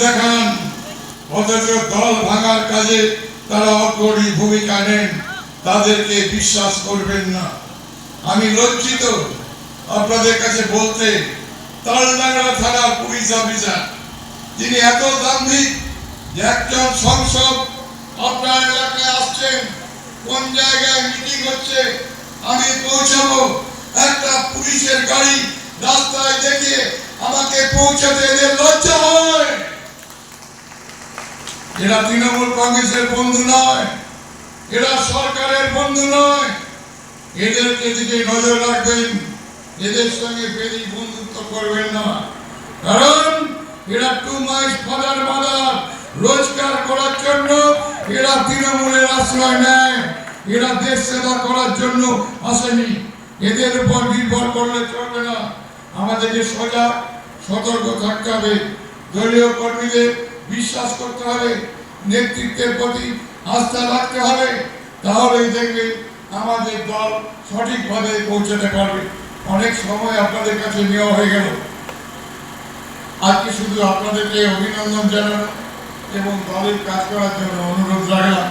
দেখান, অথচ দল ভাঙার কাজে তারা অগ্রণী ভূমিকা নেন, তাদেরকে বিশ্বাস করবেন না। আমি লজ্জিত আপনাদের কাছে বলতে, তালডাংরা থানার পুলিশ অফিসার যিনি এত দাম্ভিক যে একজন সংসদ আপনার এলাকায় আসছেন, কোন জায়গায় মিটিং হচ্ছে আমি পৌঁছাবো, একটা পুলিশের গাড়ি রাস্তায় দেখে আমাকে পৌঁছাতে এদের লজ্জা হয়। এরা তৃণমূল কংগ্রেসের বন্ধু নয়, এরা সরকারের বন্ধু নয়। এদেরকে দিকে নজর রাখবেন, এদের সঙ্গে বেশি বন্ধুত্ব করবেন না, কারণ এরা টু মাইস ফাদার মাদার রোজগার করার জন্য এরা তৃণমূলের আশ্রয় নেয়। এরা দেশ সেবা করার জন্য আসেনি। এদের উপর নির্ভর করলে চলবে না। আমাদেরকে সজাগ সতর্ক থাকতে হবে, দলীয় কর্মীদের বিশ্বাস করতে হবে, নেতৃত্বের প্রতি আস্থা রাখতে হবে, তাহলেই দেখবে আমাদের দল সঠিকভাবে পৌঁছাতে পারবে। অনেক সময় আপনাদের কাছে নেওয়া হয়ে গেল, আজকে শুধু আপনাদেরকে অভিনন্দন জানানো এবং দলের কাজ করার জন্য অনুরোধ রাখলাম।